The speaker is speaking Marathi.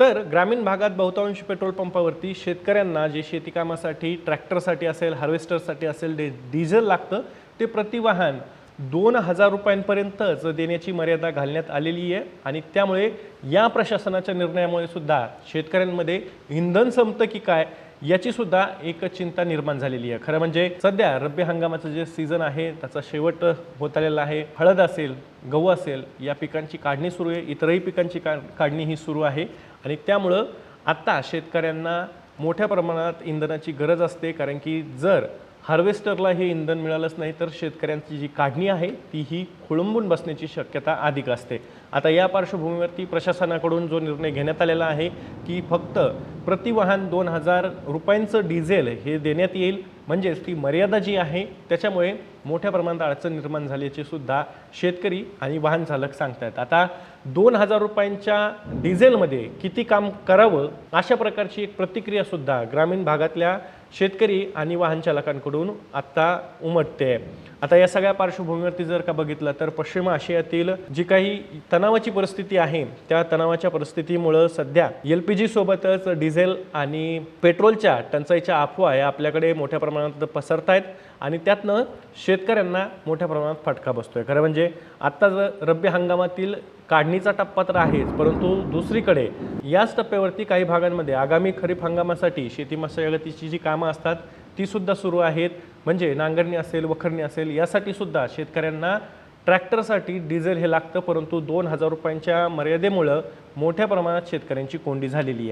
तर ग्रामीण भागात बहुतांश पेट्रोल पंपावरती शेतकऱ्यांना जे शेती कामासाठी ट्रॅक्टरसाठी असेल, हार्वेस्टरसाठी असेल डिझेल लागतं ते प्रतिवाहन 2,000 रुपयांपर्यंतच देण्याची मर्यादा घालण्यात आलेली आहे आणि त्यामुळे या प्रशासनाच्या निर्णयामुळे सुद्धा शेतकऱ्यांमध्ये इंधन संपतं की काय याची सुद्धा एक चिंता निर्माण झालेली आहे। खरं म्हणजे सध्या रब्बी हंगामाचं जे सीझन आहे त्याचा शेवट होत आलेला आहे। हळद असेल, गहू असेल या पिकांची काढणी सुरू आहे, इतरही पिकांची काढणी ही सुरू आहे आणि त्यामुळे आता शेतकऱ्यांना मोठ्या प्रमाणात इंधनाची गरज असते, कारण की जर हार्वेस्टरला हे इंधन मिळालंच नाही तर शेतकऱ्यांची जी काढणी आहे ती ही खोळंबून बसण्याची शक्यता अधिक असते। आता या पार्श्वभूमीवरती प्रशासनाकडून जो निर्णय घेण्यात आलेला आहे की फक्त प्रतिवाहन 2,000 रुपयांचं डिझेल हे देण्यात येईल, म्हणजेच ती मर्यादा जी आहे त्याच्यामुळे मोठ्या प्रमाणात अडचण निर्माण झाल्याची सुद्धा शेतकरी आणि वाहन चालक सांगतात। आता 2,000 रुपयांच्या डिझेलमध्ये किती काम करावं अशा प्रकारची एक प्रतिक्रिया सुद्धा ग्रामीण भागातल्या शेतकरी आणि वाहन चालकांकडून आता उमटते। आता या सगळ्या पार्श्वभूमीवरती जर का बघितलं तर पश्चिम आशियातील जी काही तणावाची परिस्थिती आहे त्या तणावाच्या परिस्थितीमुळे सध्या LPG सोबतच डिझेल आणि पेट्रोलच्या टंचाईच्या अफवा या आपल्याकडे मोठ्या प्रमाणात पसरत आहेत आणि त्यातनं शेतकऱ्यांना मोठ्या प्रमाणात फटका बसतोय। खरं म्हणजे आता जर रब्बी हंगामातील काढणीचा टप्पा तर आहेच, परंतु दुसरीकडे याच टप्प्यावरती काही भागांमध्ये आगामी खरीप हंगामासाठी शेती मशागतीची जी कामं असतात ती सुद्धा सुरू आहेत। म्हणजे नांगरणी असेल, वखरणी असेल यासाठी सुद्धा शेतकऱ्यांना ट्रॅक्टरसाठी डिझेल हे लागतं, परंतु 2,000 रुपयांच्या मर्यादेमुळे मोठ्या प्रमाणात शेतकऱ्यांची कोंडी झालेली आहे।